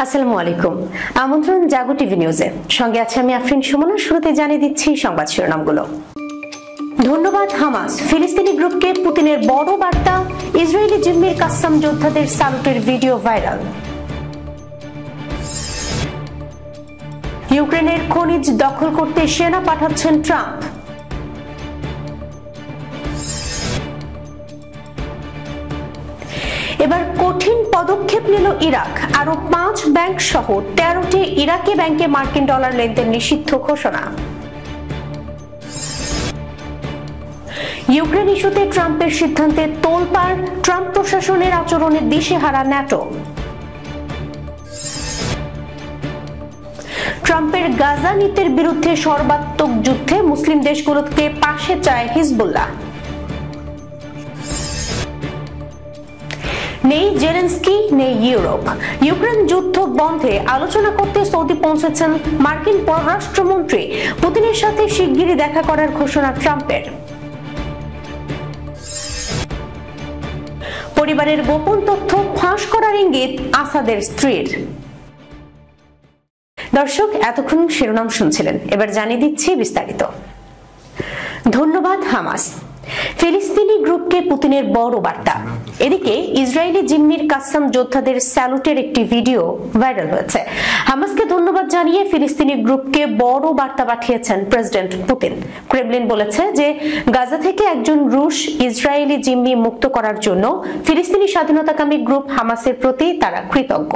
আসসালামু আলাইকুম। আমন্ত্রণ জাগো টিভি নিউজে। সঙ্গে আছে আমি আফরিন সুমনা। শুরুতে জানিয়ে দিচ্ছি সংবাদ শিরোনামগুলো। ধন্যবাদ হামাস। ফিলিস্তিনি গ্রুপকে পুতিনের বড় বার্তা। ইসরায়েলি জিম্মির কাসসাম যোদ্ধাদের স্যালুটের ভিডিও ভাইরাল। ইউক্রেনের খনিজ দখল করতে সেনা পাঠাচ্ছেন ট্রাম্প। এবার কঠিন পদক্ষেপ নিল ইরাক। আরো 5 ব্যাংক সহ 13টি ইরাকি ব্যাংকে মার্কিন ডলার লেনদেন নিষিদ্ধ ঘোষণা। ইউক্রেন ইস্যুতে ট্রাম্পের সিদ্ধান্তে তোলপাড়। ট্রাম্প প্রশাসনের আচরণে দিশেহারা ন্যাটো। ট্রাম্পের গাজা নীতির বিরুদ্ধে সর্বাত্মক যুদ্ধে মুসলিম দেশগুলোকে পাশে চায় হিজবুল্লাহ। নেই জেলেনস্কি, নেই ইউরোপ। ইউক্রেন যুদ্ধ বন্ধে আলোচনা করতে সৌদি পৌঁছেছেন মার্কিন পররাষ্ট্রমন্ত্রী। পুতিনের সাথে শিগগিরই দেখা করার ঘোষণা ট্রাম্পের। পরিবারের গোপন তথ্য ফাঁস করার ইঙ্গিত আসাদের স্ত্রীর। দর্শক, এতক্ষণ শিরোনাম শুনছিলেন, এবার জানিয়ে দিচ্ছি বিস্তারিত। ধন্যবাদ হামাস। ফিলিস্তিনি গ্রুপকে পুতিনের বড় বার্তা। এদিকে ইসরায়েলি জিম্মির কাসসাম যোদ্ধাদের স্যালুটের একটি ভিডিও ভাইরাল হয়েছে। হামাসকে ধন্যবাদ জানিয়ে ফিলিস্তিনি গ্রুপকে বড় বার্তা পাঠিয়েছেন প্রেসিডেন্ট পুতিন। ক্রেমলিন বলেছে যে গাজা থেকে একজন রুশ ইসরায়েলি জিম্মি মুক্ত করার জন্য ফিলিস্তিনি স্বাধীনতাকামী গ্রুপ হামাসের প্রতি তারা কৃতজ্ঞ।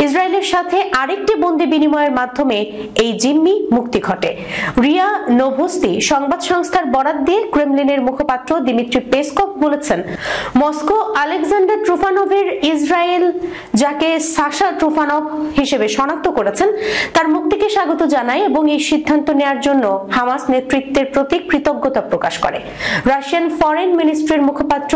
ইসরায়েলের সাথে আরেকটি বন্দি বিনিময়ের মাধ্যমে এই জিম্মি মুক্তি ঘটে। রিয়া নোভোস্তি সংবাদ সংস্থার বরাত দিয়ে ক্রেমলিনের মুখপাত্র দিমিত্রি পেসকভ বলেছেন, মস্কো আলেকজান্ডার ট্রুফানভের ইসরায়েল, যাকে সাশা ট্রুফানভ হিসেবে শনাক্ত করেছেন, তার মুক্তিকে স্বাগত জানায় এবং এই সিদ্ধান্ত নেয়ার জন্য হামাস নেতৃত্বের প্রতি কৃতজ্ঞতা প্রকাশ করে। রাশিয়ান ফরেন মিনিস্ট্রির মুখপাত্র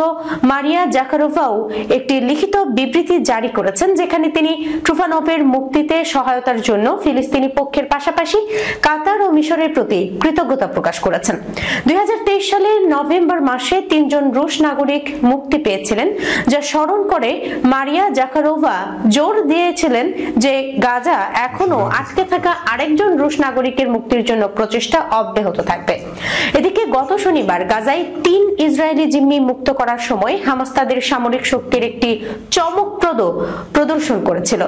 মারিয়া জাকারোভাও একটি লিখিত বিবৃতি জারি করেছেন, যেখানে তিনি ট্রুফানভের মুক্তিতে সহায়তার জন্য ফিলিস্তিনি পক্ষের পাশাপাশি কাতার ও মিশরের প্রতি কৃতজ্ঞতা প্রকাশ করেছেন। 2023 সালের নভেম্বর মাসে 3 জন রুশ নাগরিক মুক্তি পেয়েছিলেন, যা স্মরণ করে মারিয়া জাকারোভা জোর দিয়েছিলেন যে গাজা এখনো আটকে থাকা আরেকজন রুশ নাগরিকের মুক্তির জন্য প্রচেষ্টা অব্যাহত থাকবে। এদিকে গত শনিবার গাজায় 3 ইসরায়েলি জিম্মি মুক্ত করার সময় হামাস তাদের সামরিক শক্তির একটি চমকপ্রদ প্রদর্শন করেছিল।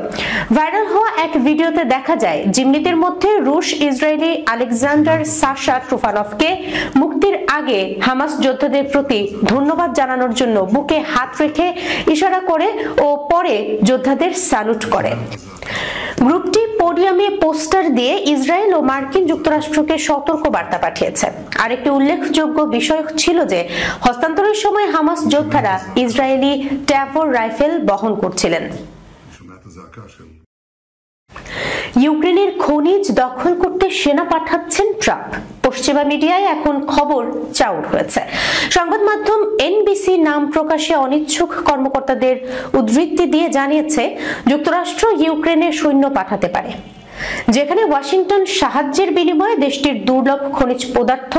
ভাইরাল হওয়া এক ভিডিওতে দেখা যায় জিম্মিদের মধ্যে রুশ ইসরায়েলি আলেকজান্ডার সাশা ট্রুফানভকে মুক্তির আগে হামাস যোদ্ধাদের প্রতি ধন্যবাদ জানানোর জন্য বুকে হাত রেখে ইশারা করে ও পরে যোদ্ধাদের স্যালুট করে। গ্রুপটি পোডিয়ামে পোস্টার দিয়ে ইসরায়েল ও মার্কিন যুক্তরাষ্ট্রকে সতর্ক বার্তা পাঠিয়েছে। আরেকটি উল্লেখযোগ্য বিষয় ছিল যে হস্তান্তরের সময় হামাস যোদ্ধারা ইসরায়েলি ট্যাভর রাইফেল বহন করছিলেন। ইউক্রেনের খনিজ দখল করতে সেনা পাঠাচ্ছেন ট্রাম্প। পশ্চিমা মিডিয়ায় এখন খবর চাউর হয়েছে। সংবাদ মাধ্যম এনবিসি নাম প্রকাশে অনিচ্ছুক কর্মকর্তাদের উদ্ধৃতি দিয়ে জানিয়েছে, যুক্তরাষ্ট্র ইউক্রেনে সৈন্য পাঠাতে পারে, যেখানে ওয়াশিংটন সাহায্যের বিনিময়ে দেশটির দুর্লভ খনিজ পদার্থ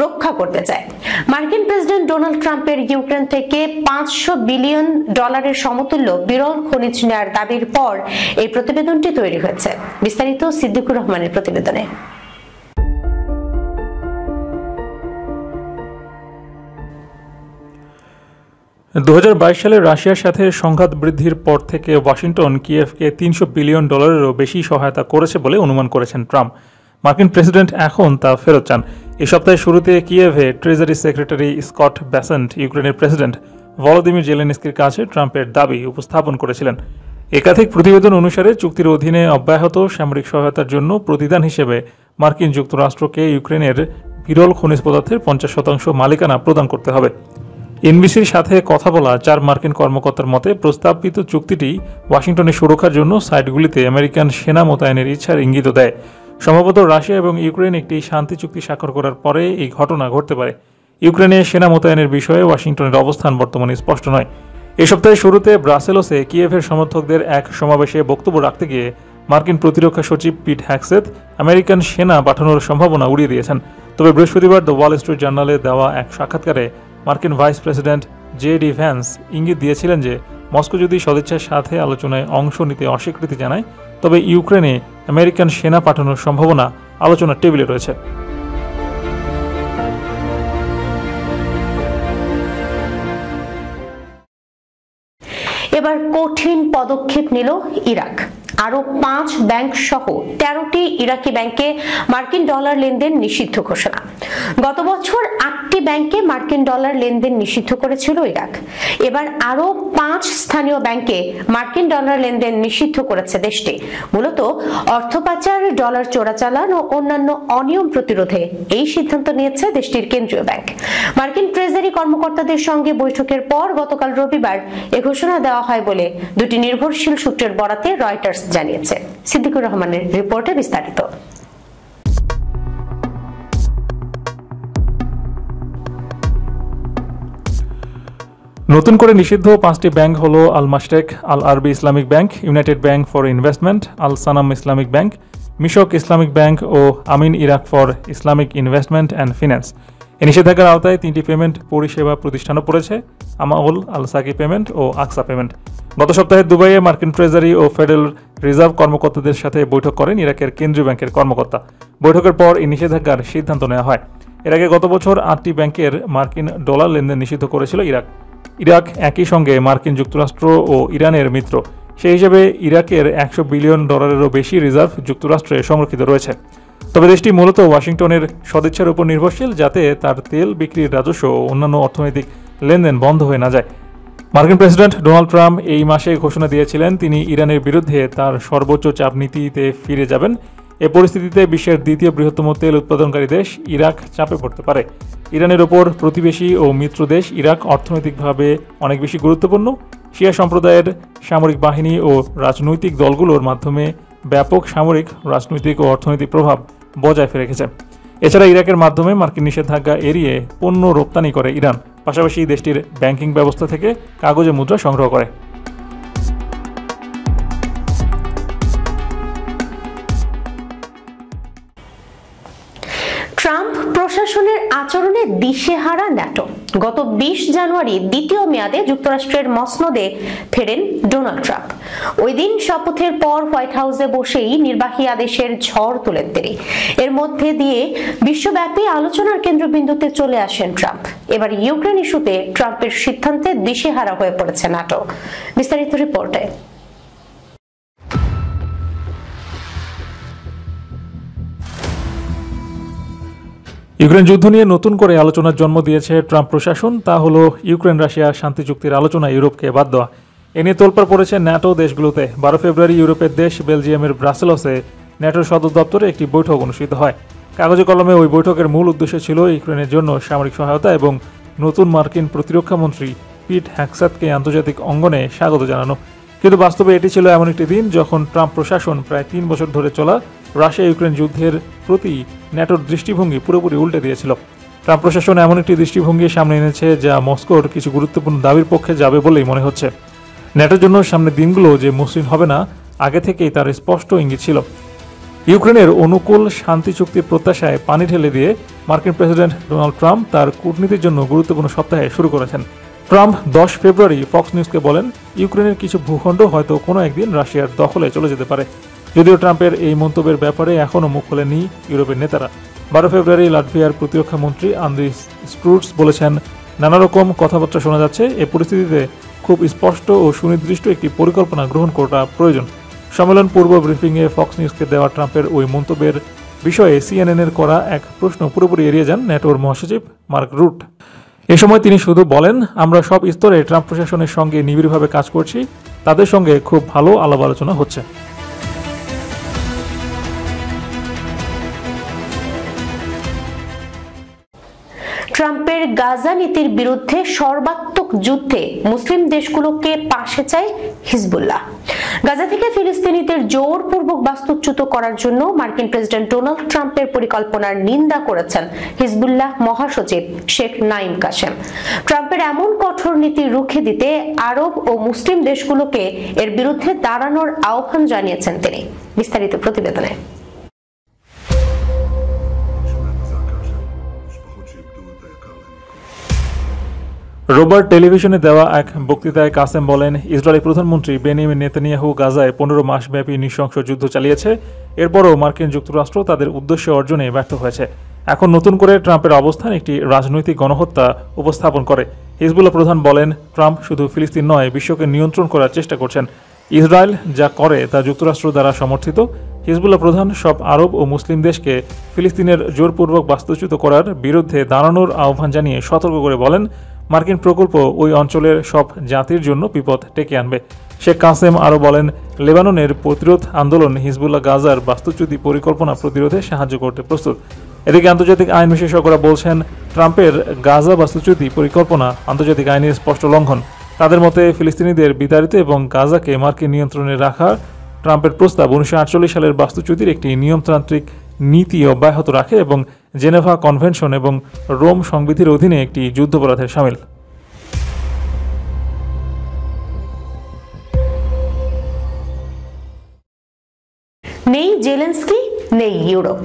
রক্ষা করতে চায়। মার্কিন প্রেসিডেন্ট ডোনাল্ড ট্রাম্পের ইউক্রেন থেকে $500 বিলিয়ন সমতুল্য বিরল খনিজ নেয়ার দাবির পর এই প্রতিবেদনটি তৈরি হয়েছে। বিস্তারিত সিদ্দিকুর রহমানের প্রতিবেদনে। 2022 সালে রাশিয়ার সাথে সংঘাত বৃদ্ধির পর থেকে ওয়াশিংটন কিয়েভকে $300 বিলিয়ন বেশি সহায়তা করেছে বলে অনুমান করেছেন ট্রাম্প। মার্কিন প্রেসিডেন্ট এখন তা ফেরত চান। এই সপ্তাহের শুরুতে কিয়েভে ট্রেজারি সেক্রেটারি স্কট বেসেন্ট ইউক্রেনের প্রেসিডেন্ট ভলোদিমির জেলেনস্কির কাছে ট্রাম্পের দাবি উপস্থাপন করেছিলেন। একাধিক প্রতিবেদন অনুসারে চুক্তির অধীনে অব্যাহত সামরিক সহায়তার জন্য প্রতিদান হিসেবে মার্কিন যুক্তরাষ্ট্রকে ইউক্রেনের বিরল খনিজ পদার্থের 50% মালিকানা প্রদান করতে হবে। এনবিসির সাথে কথা বলা 4 মার্কিন কর্মকর্তার মতে প্রস্তাবিত চুক্তিটি ওয়াশিংটনের সুরক্ষার জন্য সাইটগুলিতে আমেরিকান সেনা মোতায়েনের ইচ্ছার ইঙ্গিত দেয়। সম্ভবত রাশিয়া এবং ইউক্রেন একটি শান্তি চুক্তি স্বাক্ষর করার পরে এই ঘটনা ঘটতে পারে। ইউক্রেনে সেনা মোতায়েনের বিষয়ে ওয়াশিংটনের অবস্থান বর্তমানে স্পষ্ট নয়। এই সপ্তাহের শুরুতে ব্রাসেলসে কিয়েভের সমর্থকদের এক সমাবেশে বক্তব্য রাখতে গিয়ে মার্কিন প্রতিরক্ষা সচিব পিট হ্যাকসেথ আমেরিকান সেনা পাঠানোর সম্ভাবনা উড়িয়ে দিয়েছেন। তবে বৃহস্পতিবার দ্য ওয়াল স্ট্রিট জার্নালে দেওয়া এক সাক্ষাৎকারে মার্কিন vice president J D Vance ইঙ্গিত দিয়েছিলেন যে মস্কো যদি সদিচ্ছার সাথে আলোচনায় অংশ নিতে অস্বীকৃতি জানায়, তবে ইউক্রেনে আমেরিকান সেনা পাঠানোর সম্ভাবনা আলোচনার টেবিলে রয়েছে। এবার কঠিন পদক্ষেপ নিল ইরাক। আরো 5 ব্যাংক সহ 13টি ইরাকি ব্যাংকে মার্কিন ডলার লেনদেন নিষিদ্ধ ঘোষণা। গত বছর 8টি ব্যাংকে মার্কিন ডলার লেনদেন নিষিদ্ধ করেছিল ইরাক। এবার আরো 5 স্থানীয় ব্যাংকে মার্কিন ডলার লেনদেন নিষিদ্ধ করেছে দেশটি। মূলত অর্থ পাচার, ডলার চোরাচালান ও অন্যান্য অনিয়ম প্রতিরোধে এই সিদ্ধান্ত নিয়েছে দেশটির কেন্দ্রীয় ব্যাংক। মার্কিন ট্রেজারি কর্মকর্তাদের সঙ্গে বৈঠকের পর গতকাল রবিবার এ ঘোষণা দেওয়া হয় বলে দুটি নির্ভরশীল সূত্রের বরাতে রয়টার্স জানিয়েছে। সিদ্দিকুর রহমানের রিপোর্টে বিস্তারিত। নতুন করে নিষিদ্ধ 5টি ব্যাংক হলো আল Mashreq, Al Arabi Islamic bank, United bank for investment, Al Sanam Islamic bank, Mishk Islamic bank ও Amin Iraq for Islamic investment and finance. এই নিষেধাজ্ঞার আওতায় 3টি পেমেন্ট পরিষেবা প্রতিষ্ঠানও পড়েছে, আমাউল, আল সাকি পেমেন্ট ও আকসা পেমেন্ট। গত সপ্তাহে দুবাইয়ে মার্কিন ট্রেজারি ও ফেডারেল রিজার্ভ কর্মকর্তাদের সাথে বৈঠক করেন ইরাকের কেন্দ্রীয় ব্যাংকের কর্মকর্তা। বৈঠকের পর এই নিষেধাজ্ঞার সিদ্ধান্ত নেওয়া হয়। এর আগে গত বছর 8টি ব্যাংকের মার্কিন ডলার লেনদেন নিষিদ্ধ করেছিল ইরাক। ইরাক একই সঙ্গে মার্কিন যুক্তরাষ্ট্র ও ইরানের মিত্র। সেই হিসেবে ইরাকের $100 বিলিয়ন বেশি রিজার্ভ যুক্তরাষ্ট্রে সংরক্ষিত রয়েছে। তবে দেশটি মূলত ওয়াশিংটনের সদিচ্ছার উপর নির্ভরশীল, যাতে তার তেল বিক্রির রাজস্ব ও অন্যান্য অর্থনৈতিক লেনদেন বন্ধ হয়ে না যায়। মার্কিন প্রেসিডেন্ট ডোনাল্ড ট্রাম্প এই মাসে ঘোষণা দিয়েছিলেন তিনি ইরানের বিরুদ্ধে তার সর্বোচ্চ চাপ নীতিতে ফিরে যাবেন। এ পরিস্থিতিতে বিশ্বের দ্বিতীয় বৃহত্তম তেল উৎপাদনকারী দেশ ইরাক চাপে পড়তে পারে। ইরানের ওপর প্রতিবেশী ও মিত্র দেশ ইরাক অর্থনৈতিকভাবে অনেক বেশি গুরুত্বপূর্ণ। শিয়া সম্প্রদায়ের সামরিক বাহিনী ও রাজনৈতিক দলগুলোর মাধ্যমে ব্যাপক সামরিক, রাজনৈতিক ও অর্থনৈতিক প্রভাব বজায় রেখেছে। এছাড়া ইরাকের মাধ্যমে মার্কিন নিষেধাজ্ঞা এড়িয়ে পণ্য রপ্তানি করে ইরান, পাশাপাশি দেশটির ব্যাংকিং ব্যবস্থা থেকে কাগজে মুদ্রা সংগ্রহ করে। ট্রাম্প প্রশাসনের আচরণে দিশেহারা ন্যাটো। গত 20 জানুয়ারি দ্বিতীয় মেয়াদে যুক্তরাষ্ট্রের মসনদে ফেরেন ডোনাল্ড ট্রাম্প। ওই দিন শপথের পর হোয়াইট হাউসে বসেই নির্বাহী আদেশের ঝড় তোলেন তিনি। এর মধ্যে দিয়ে বিশ্বব্যাপী আলোচনার কেন্দ্রবিন্দুতে চলে আসেন ট্রাম্প। এবার ইউক্রেন ইস্যুতে ট্রাম্পের সিদ্ধান্তে দিশেহারা হয়ে পড়েছে ন্যাটো। বিস্তারিত রিপোর্টে। ইউক্রেন যুদ্ধ নিয়ে নতুন করে আলোচনার জন্ম দিয়েছে ট্রাম্প প্রশাসন। তা হলো ইউক্রেন রাশিয়া শান্তি চুক্তির আলোচনা ইউরোপকে বাদ দেওয়া। এ নিয়ে তোলপাড় পড়েছে ন্যাটো দেশগুলোতে। 12 ফেব্রুয়ারি ইউরোপের দেশ বেলজিয়ামের ব্রাসেলসে ন্যাটোর সদর দপ্তরে একটি বৈঠক অনুষ্ঠিত হয়। কাগজে কলমে ওই বৈঠকের মূল উদ্দেশ্য ছিল ইউক্রেনের জন্য সামরিক সহায়তা এবং নতুন মার্কিন প্রতিরক্ষা মন্ত্রী পিট হ্যাগস্যাটকে আন্তর্জাতিক অঙ্গনে স্বাগত জানানো। কিন্তু বাস্তবে এটি ছিল এমন একটি দিন যখন ট্রাম্প প্রশাসন প্রায় 3 বছর ধরে চলা রাশিয়া ইউক্রেন যুদ্ধের প্রতি ন্যাটোর দৃষ্টিভঙ্গি পুরোপুরি উল্টে দিয়েছিল। ট্রাম্প প্রশাসন এমন একটি দৃষ্টিভঙ্গি সামনে এনেছে যা মস্কোর কিছু গুরুত্বপূর্ণ দাবির পক্ষে যাবে বলেই মনে হচ্ছে। ন্যাটোর জন্য সামনের দিনগুলো যে মসৃণ হবে না, আগে থেকেই তার স্পষ্ট ইঙ্গিত ছিল। ইউক্রেনের অনুকূল শান্তি চুক্তির প্রত্যাশায় পানি ঢেলে দিয়ে মার্কিন প্রেসিডেন্ট ডোনাল্ড ট্রাম্প তার কূটনীতির জন্য গুরুত্বপূর্ণ সপ্তাহে শুরু করেছেন। ট্রাম্প 10 ফেব্রুয়ারি ফক্স নিউজকে বলেন, ইউক্রেনের কিছু ভূখণ্ড হয়তো কোনো একদিন রাশিয়ার দখলে চলে যেতে পারে। যদিও ট্রাম্পের এই মন্তব্যের ব্যাপারে এখনও মুখ খোলেননি ইউরোপের নেতারা। 12 ফেব্রুয়ারি লাটভিয়ার প্রতিরক্ষা মন্ত্রী আন্দ্রিস স্প্রুটস বলেছেন, নানা রকম কথাবার্তা শোনা যাচ্ছে। এই পরিস্থিতিতে খুব স্পষ্ট ও সুনির্দিষ্ট একটি পরিকল্পনা গ্রহণ করা প্রয়োজন। সম্মেলন পূর্ব ব্রিফিংয়ে ফক্স নিউজকে দেওয়া ট্রাম্পের ওই মন্তব্যের বিষয়ে সিএনএনের করা এক প্রশ্ন পুরোপুরি এড়িয়ে যান ন্যাটোর মহাসচিব মার্ক রুট। এ সময় তিনি শুধু বলেন, আমরা সব স্তরে ট্রাম্প প্রশাসনের সঙ্গে নিবিড়ভাবে কাজ করছি, তাদের সঙ্গে খুব ভালো আলাপ আলোচনা হচ্ছে। ট্রাম্পের গাজা নীতির বিরুদ্ধে সর্বাত্মক যুদ্ধে মুসলিম দেশগুলোকে পাশে চায় হিজবুল্লাহ। গাজা থেকে ফিলিস্তিনিদের জোরপূর্বক বাস্তুচ্যুত করার জন্য মার্কিন প্রেসিডেন্ট ডোনাল্ড ট্রাম্পের পরিকল্পনার নিন্দা করেছেন হিজবুল্লাহ মহাসচিব শেখ নাঈম কাসেম। ট্রাম্পের এমন কঠোর নীতি রুখে দিতে আরব ও মুসলিম দেশগুলোকে এর বিরুদ্ধে দাঁড়ানোর আহ্বান জানিয়েছেন তিনি। বিস্তারিত প্রতিবেদনে। রোববার টেলিভিশনে দেওয়া এক বক্তৃতায় কাসেম বলেন, ইসরায়েলি প্রধানমন্ত্রী বেনিয়ামিন নেতানিয়াহু গাজায় 15 মাসব্যাপী নৃশংস যুদ্ধ চালিয়েছে। এরপরও মার্কিন যুক্তরাষ্ট্র তাদের উদ্দেশ্য অর্জনে ব্যর্থ হয়েছে। এখন নতুন করে ট্রাম্পের অবস্থান একটি রাজনৈতিক গণহত্যা উপস্থাপন করে। হিজবুল্লাহ প্রধান বলেন, ট্রাম্প শুধু ফিলিস্তিন নয়, বিশ্বকে নিয়ন্ত্রণ করার চেষ্টা করছেন। ইসরায়েল যা করে তা যুক্তরাষ্ট্র দ্বারা সমর্থিত। হিজবুল্লাহ প্রধান সব আরব ও মুসলিম দেশকে ফিলিস্তিনের জোরপূর্বক বাস্তুচ্যুত করার বিরুদ্ধে দাঁড়ানোর আহ্বান জানিয়ে সতর্ক করে বলেন, মার্কিন প্রকল্প ওই অঞ্চলের সব জাতির জন্য বিপদ ডেকে আনবে। শেখ কাসেম আরও বলেন, লেবাননের প্রতিরোধ আন্দোলন হিজবুল্লাহ গাজার বাস্তুচ্যুতি পরিকল্পনা প্রতিরোধে সাহায্য করতে প্রস্তুত। এদিকে আন্তর্জাতিক আইন বিশেষজ্ঞরা বলছেন, ট্রাম্পের গাজা বাস্তুচ্যুতি পরিকল্পনা আন্তর্জাতিক আইনের স্পষ্ট লঙ্ঘন। তাদের মতে ফিলিস্তিনিদের বিতাড়িত এবং গাজাকে মার্কিন নিয়ন্ত্রণে রাখা ট্রাম্পের প্রস্তাব 1948 সালের বাস্তুচ্যুতির একটি নিয়মতান্ত্রিক নীতি অব্যাহত রাখে এবং জেনেভা কনভেনশন এবং রোম সংবিধির অধীনে একটি যুদ্ধাপরাধের শামিল। নেই জেলেনস্কি, নেই ইউরোপ।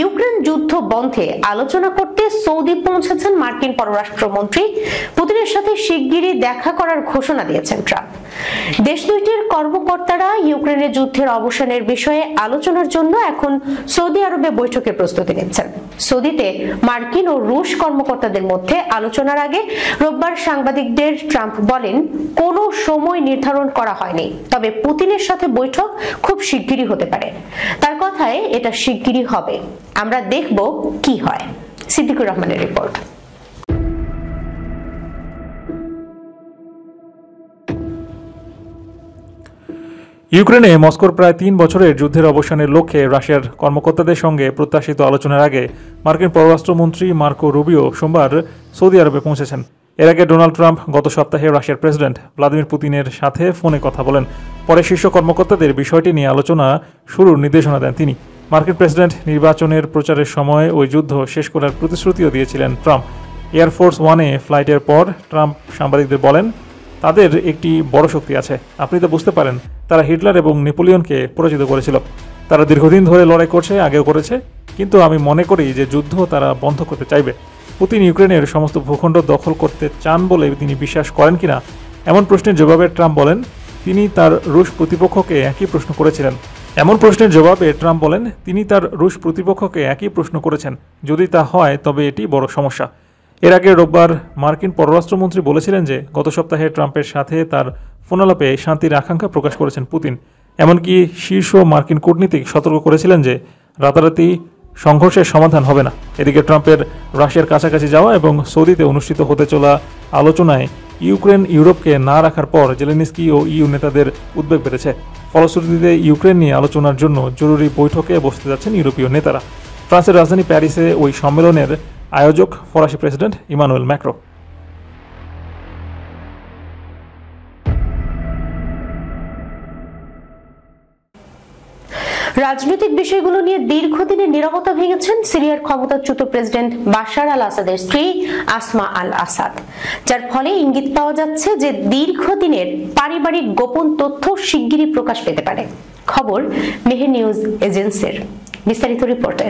ইউক্রেন যুদ্ধ বন্ধে আলোচনা করতে সৌদি পৌঁছেছেন মার্কিন পররাষ্ট্রমন্ত্রী। পুতিনের সাথে শিগগিরই দেখা করার ঘোষণা দিয়েছেন ট্রাম্প। দেশ দুইটির কর্মকর্তারা ইউক্রেনের যুদ্ধের অবসানের বিষয়ে আলোচনার জন্য এখন সৌদি আরবে বৈঠকের প্রস্তুতি নিচ্ছেন। সৌদিতে মার্কিন ও রুশ কর্মকর্তাদের মধ্যে আলোচনার আগে রোববার সাংবাদিকদের ট্রাম্প বলেন, কোনো সময় নির্ধারণ করা হয়নি, তবে পুতিনের সাথে বৈঠক খুব শিগগিরই হতে পারে। তার কথায় এটা শিগগিরই হবে, আমরা দেখব কি হয়। সিদ্দিকুর রহমানের রিপোর্ট। ইউক্রেনে মস্কোর প্রায় 3 বছরের যুদ্ধের অবসানের লক্ষ্যে রাশিয়ার কর্মকর্তাদের সঙ্গে প্রত্যাশিত আলোচনার আগে মার্কিন পররাষ্ট্রমন্ত্রী মার্কো রুবিও সোমবার সৌদি আরবে পৌঁছেছেন। এর আগে ডোনাল্ড ট্রাম্প গত সপ্তাহে রাশিয়ার প্রেসিডেন্ট ভ্লাদিমির পুতিনের সাথে ফোনে কথা বলেন। পরে শীর্ষ কর্মকর্তাদের বিষয়টি নিয়ে আলোচনা শুরুর নির্দেশনা দেন তিনি। মার্কিন প্রেসিডেন্ট নির্বাচনের প্রচারের সময় ওই যুদ্ধ শেষ করার প্রতিশ্রুতিও দিয়েছিলেন ট্রাম্প। এয়ারফোর্স ওয়ানে ফ্লাইটের পর ট্রাম্প সাংবাদিকদের বলেন, তাদের একটি বড় শক্তি আছে। আপনি তো বুঝতে পারেন, তারা হিটলার এবং নেপোলিয়নকে পরাজিত করেছিল। তারা দীর্ঘদিন ধরে লড়াই করছে, আগেও করেছে, কিন্তু আমি মনে করি যে যুদ্ধ তারা বন্ধ করতে চাইবে। পুতিন ইউক্রেনের সমস্ত ভূখণ্ড দখল করতে চান বলে তিনি বিশ্বাস করেন কিনা এমন প্রশ্নের জবাবে ট্রাম্প বলেন, তিনি তার রুশ প্রতিপক্ষকে একই প্রশ্ন করেছিলেন। যদি তা হয় তবে এটি বড় সমস্যা। এর আগে রোববার মার্কিন পররাষ্ট্রমন্ত্রী বলেছিলেন যে গত সপ্তাহে ট্রাম্পের সাথে তার ফোনালাপে শান্তির আকাঙ্ক্ষা প্রকাশ করেছেন পুতিন। এমনকি শীর্ষ মার্কিন কূটনীতিক সতর্ক করেছিলেন যে রাতারাতি সংঘর্ষের সমাধান হবে না। এদিকে ট্রাম্পের রাশিয়ার কাছাকাছি যাওয়া এবং সৌদিতে অনুষ্ঠিত হতে চলা আলোচনায় ইউক্রেন ইউরোপকে না রাখার পর জেলেনস্কি ও ইইউ নেতাদের উদ্বেগ বেড়েছে। ফলশ্রুতিতে ইউক্রেন নিয়ে আলোচনার জন্য জরুরি বৈঠকে বসতে যাচ্ছেন ইউরোপীয় নেতারা। ফ্রান্সের রাজধানী প্যারিসে ওই সম্মেলনের আয়োজক ফরাসি প্রেসিডেন্ট ইমানুয়েল ম্যাক্রো। রাজনৈতিক বিষয়গুলো নিয়ে দীর্ঘদিনের নীরবতা ভেঙেছেন সিরিয়ার ক্ষমতাচ্যুত প্রেসিডেন্ট বাশার আল আসাদের স্ত্রী আসমা আল আসাদ, যার ফলে ইঙ্গিত পাওয়া যাচ্ছে যে দীর্ঘদিনের পারিবারিক গোপন তথ্য শিগগিরই প্রকাশ পেতে পারে। খবর মেহের নিউজ এজেন্সির। বিস্তারিত রিপোর্টে।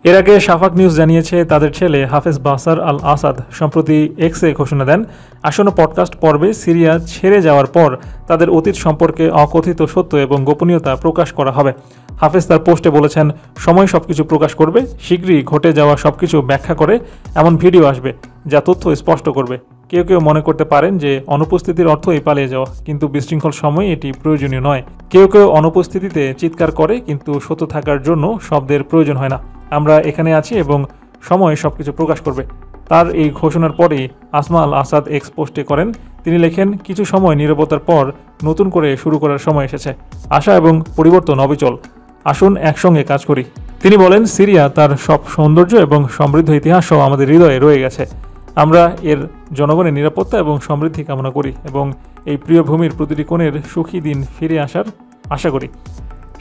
এর আগে শাফাক নিউজ জানিয়েছে, তাদের ছেলে হাফেজ বাশার আল আসাদ সম্প্রতি এক্সে ঘোষণা দেন, আসন্ন পডকাস্ট পর্বে সিরিয়া ছেড়ে যাওয়ার পর তাদের অতীত সম্পর্কে অকথিত সত্য এবং গোপনীয়তা প্রকাশ করা হবে। হাফেজ তার পোস্টে বলেছেন, সময় সবকিছু প্রকাশ করবে, শীঘ্রই ঘটে যাওয়া সবকিছু ব্যাখ্যা করে এমন ভিডিও আসবে যা তথ্য স্পষ্ট করবে। কেউ কেউ মনে করতে পারেন যে অনুপস্থিতির অর্থই পালিয়ে যাওয়া, কিন্তু বিশৃঙ্খল সময়ে এটি প্রয়োজনীয় নয়। কেউ কেউ অনুপস্থিতিতে চিৎকার করে, কিন্তু সত্য থাকার জন্য শব্দের প্রয়োজন হয় না। আমরা এখানে আছি এবং সময় সবকিছু প্রকাশ করবে। তার এই ঘোষণার পরেই আসমা আল আসাদ এক্স পোস্টে করেন। তিনি লেখেন, কিছু সময় নীরবতার পর নতুন করে শুরু করার সময় এসেছে। আশা এবং পরিবর্তন অবিচল, আসুন একসঙ্গে কাজ করি। তিনি বলেন, সিরিয়া তার সব সৌন্দর্য এবং সমৃদ্ধ ইতিহাস সহ আমাদের হৃদয়ে রয়ে গেছে। আমরা এর জনগণের নিরাপত্তা এবং সমৃদ্ধি কামনা করি এবং এই প্রিয় ভূমির প্রতিটি কোণের সুখী দিন ফিরে আসার আশা করি।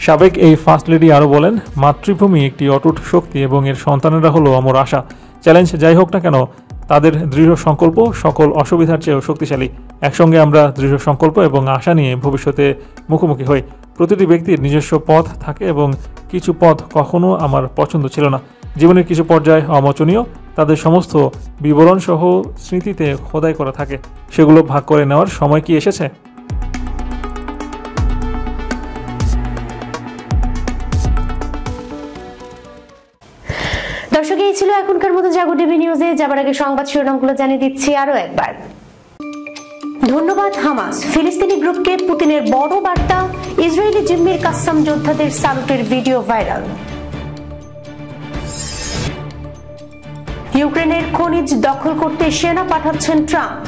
সাবেক এই ফার্স্ট লেডি আরও বলেন, মাতৃভূমি একটি অটুট শক্তি এবং এর সন্তানেরা হলো আমার আশা। চ্যালেঞ্জ যাই হোক না কেন, তাদের দৃঢ় সংকল্প সকল অসুবিধার চেয়েও শক্তিশালী। একসঙ্গে আমরা দৃঢ় সংকল্প এবং আশা নিয়ে ভবিষ্যতে মুখোমুখি হই। প্রতিটি ব্যক্তির নিজস্ব পথ থাকে এবং কিছু পথ কখনো আমার পছন্দ ছিল না। জীবনের কিছু পর্যায় অমোচনীয়, তাদের সমস্ত বিবরণ সহ স্মৃতিতে খোদাই করা থাকে। সেগুলো ভাগ করে নেওয়ার সময় কি এসেছে? দর্শক, এই ছিল এখনকার মতো জাগো টিভি নিউজে। যাবার আগে সংবাদ শিরোনামগুলো জানিয়ে দিচ্ছি আরো একবার। ধন্যবাদ হামাস, ফিলিস্তিনি গ্রুপকে পুতিনের বড় বার্তা। ইসরায়েলি জিম্মির কাসসাম যোদ্ধাদের সালুটের ভিডিও ভাইরাল। ইউক্রেনের খনিজ দখল করতে সেনা পাঠাচ্ছেন ট্রাম্প।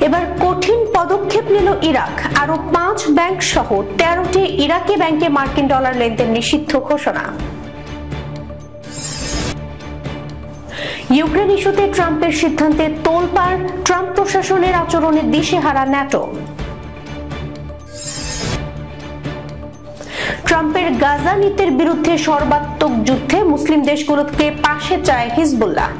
এবার কঠিন পদক্ষেপ নিল ইরাক। আরো 5 ব্যাংক সহ 13টি ইরাকি ব্যাংকে মার্কিন ডলার লেনদেন নিষিদ্ধ ঘোষণা। ইউক্রেন ইস্যুতে ট্রাম্পের সিদ্ধান্তে তোলপাড়, ট্রাম্প প্রশাসনের আচরণে দিশেহারা ন্যাটো। ট্রাম্পের গাজা নীতির বিরুদ্ধে সর্বাত্মক যুদ্ধে মুসলিম দেশগুলোকে পাশে চায় হিজবুল্লাহ।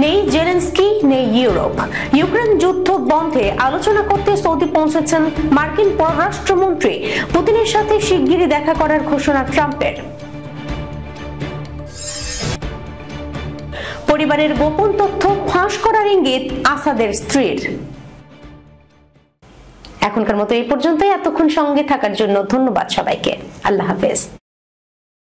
নেই জেলেনস্কি, নেই ইউরোপ। ইউক্রেন যুদ্ধ বন্ধে আলোচনা করতে সৌদি পৌঁছেছেন মার্কিন পররাষ্ট্রমন্ত্রী। পুতিনের সাথে শিগগিরই দেখা করার ঘোষণা ট্রাম্পের। পরিবারের গোপন তথ্য ফাঁস করার ইঙ্গিত আসাদের স্ত্রীর। এখনকার মতো এই পর্যন্তই। এতক্ষণ সঙ্গে থাকার জন্য ধন্যবাদ সবাইকে। আল্লাহ হাফেজ।